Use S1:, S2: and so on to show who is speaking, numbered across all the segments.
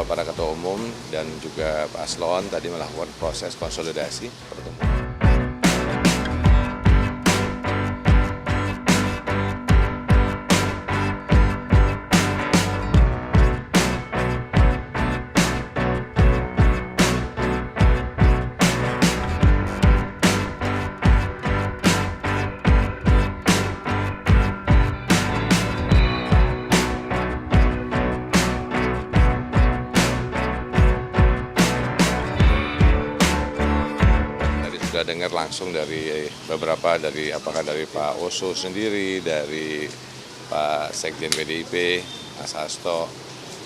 S1: para ketua umum dan juga paslon tadi melakukan proses konsolidasi pertemuan. Sudah dengar langsung dari beberapa apakah dari Pak Oso sendiri, dari Pak Sekjen PDIP, Mas Hasto.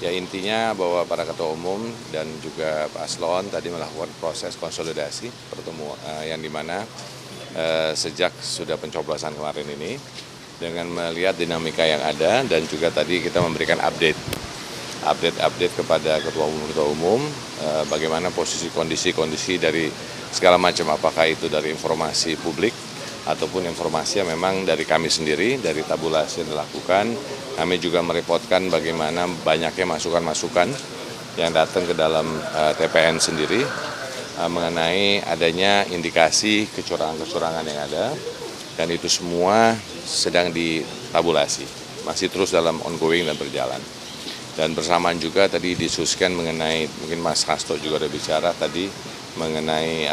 S1: Ya intinya bahwa para ketua umum dan juga paslon tadi melakukan proses konsolidasi pertemuan yang dimana sejak sudah pencoblosan kemarin ini dengan melihat dinamika yang ada dan juga tadi kita memberikan update kepada ketua umum bagaimana posisi kondisi dari segala macam, apakah itu dari informasi publik ataupun informasi yang memang dari kami sendiri, dari tabulasi yang dilakukan. Kami juga merepotkan bagaimana banyaknya masukan-masukan yang datang ke dalam TPN sendiri mengenai adanya indikasi kecurangan-kecurangan yang ada, dan itu semua sedang ditabulasi, masih terus dalam ongoing dan berjalan. Dan bersamaan juga tadi didiskusikan mengenai, mungkin Mas Hasto juga ada bicara tadi, mengenai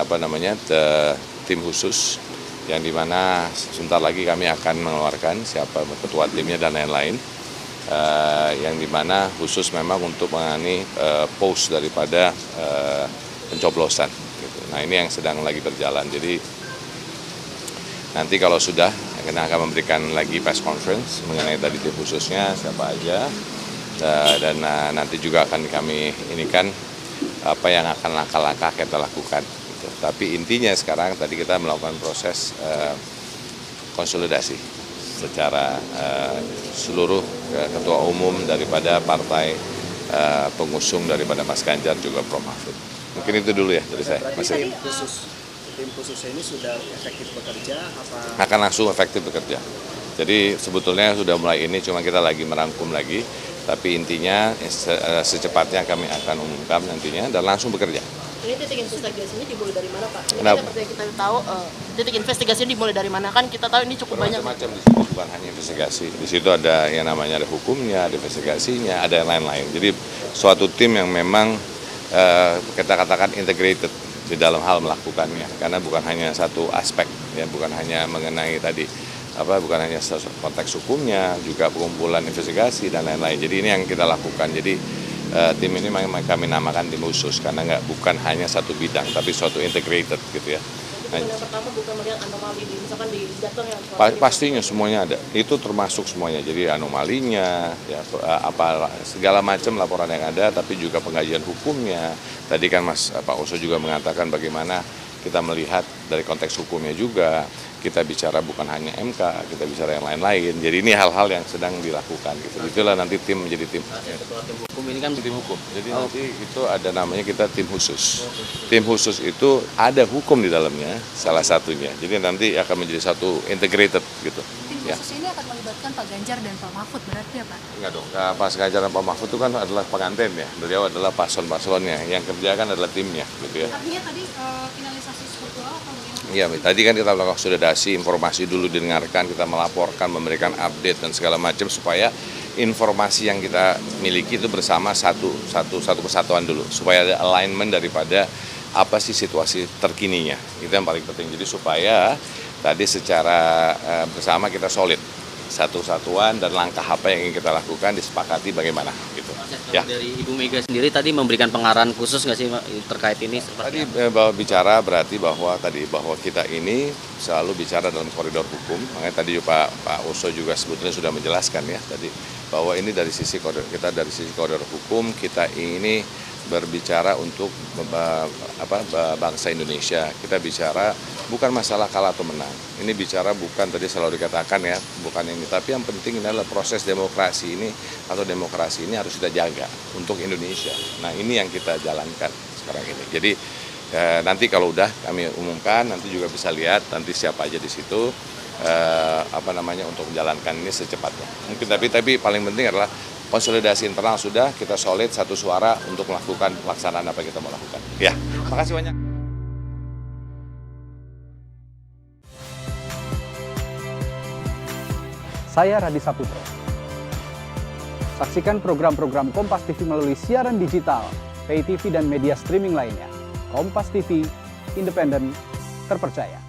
S1: tim khusus yang dimana sebentar lagi kami akan mengeluarkan siapa ketua timnya dan lain-lain, yang dimana khusus memang untuk menangani post daripada pencoblosan. Gitu. Nah ini yang sedang lagi berjalan. Jadi nanti kalau sudah kita akan memberikan lagi press conference mengenai tadi tim khususnya siapa aja, dan nanti juga akan kami inikan apa yang akan langkah-langkah kita lakukan. Gitu. Tapi intinya sekarang tadi kita melakukan proses konsolidasi secara seluruh ketua umum daripada partai pengusung daripada Mas Ganjar juga Prof. Mahfud. Mungkin itu dulu ya dari saya.
S2: Tim khusus ini sudah efektif bekerja?
S1: Akan langsung efektif bekerja. Jadi sebetulnya sudah mulai ini, cuma kita lagi merangkum lagi. Tapi intinya secepatnya kami akan umumkan nantinya dan langsung bekerja.
S3: Ini titik investigasinya dimulai dari mana, Pak? Ini
S1: Kenapa?
S3: seperti yang kita tahu, titik investigasinya dimulai dari mana? Kan kita tahu ini cukup banyak.
S1: Macam-macam di situ, bukan hanya investigasi. Di situ ada yang namanya ada hukumnya, ada investigasinya, ada yang lain-lain. Jadi suatu tim yang memang kita katakan integrated di dalam hal melakukannya, karena bukan hanya satu aspek, ya bukan hanya mengenai tadi. Bukan hanya konteks hukumnya, juga pengumpulan investigasi dan lain-lain. Jadi ini yang kita lakukan. Jadi tim ini kami namakan tim khusus karena bukan hanya satu bidang, tapi suatu integrated gitu ya.
S3: Nah, yang pertama bukan melihat anomali misalkan di jatuh yang
S1: pastinya semuanya ada. Itu termasuk semuanya. Jadi anomalinya, ya segala macam laporan yang ada, tapi juga pengkajian hukumnya. Tadi kan Pak Oso juga mengatakan bagaimana kita melihat dari konteks hukumnya juga. Kita bicara bukan hanya MK, kita bicara yang lain-lain. Jadi ini hal-hal yang sedang dilakukan. Gitu. Itulah nanti tim menjadi tim.
S2: Ketua tim hukum ini kan
S1: tim hukum. Jadi nanti itu ada namanya kita tim khusus. Tim khusus itu ada hukum di dalamnya, salah satunya. Jadi nanti akan menjadi satu integrated gitu.
S4: Tim khusus ini akan melibatkan Pak Ganjar dan Pak Mahfud berarti ya Pak?
S1: Enggak dong. Pak Ganjar dan Pak Mahfud itu kan adalah pengantin ya. Beliau adalah paslon-paslonnya. Yang kerja kan adalah timnya gitu ya.
S4: Artinya tadi finalisasi struktural atau bagaimana?
S1: Iya, tadi kan kita melakukan konsolidasi, informasi dulu didengarkan, kita melaporkan, memberikan update dan segala macam supaya informasi yang kita miliki itu bersama satu kesatuan dulu, supaya ada alignment daripada apa sih situasi terkininya. Itu yang paling penting. Jadi supaya tadi secara bersama kita solid, satu kesatuan dan langkah apa yang ingin kita lakukan disepakati bagaimana gitu.
S2: Ya. Dari Ibu Mega sendiri tadi memberikan pengarahan khusus nggak sih terkait ini?
S1: Tadi bicara berarti bahwa kita ini selalu bicara dalam koridor hukum. Makanya tadi Pak Oso juga sebetulnya sudah menjelaskan ya tadi bahwa ini dari sisi koridor hukum kita ini berbicara untuk bangsa Indonesia. Kita bicara bukan masalah kalah atau menang. Ini bicara bukan tadi selalu dikatakan ya, bukan ini. Tapi yang penting adalah proses demokrasi ini atau demokrasi ini harus kita jaga untuk Indonesia. Nah ini yang kita jalankan sekarang ini. Jadi nanti kalau udah kami umumkan, nanti juga bisa lihat nanti siapa aja di situ. Untuk menjalankan ini secepatnya. Mungkin tapi paling penting adalah konsolidasi internal sudah, kita solid satu suara untuk melakukan pelaksanaan apa yang kita mau lakukan. Ya, makasih banyak.
S5: Saya Radi Saputro. Saksikan program-program Kompas TV melalui siaran digital, pay TV dan media streaming lainnya. Kompas TV, independen, terpercaya.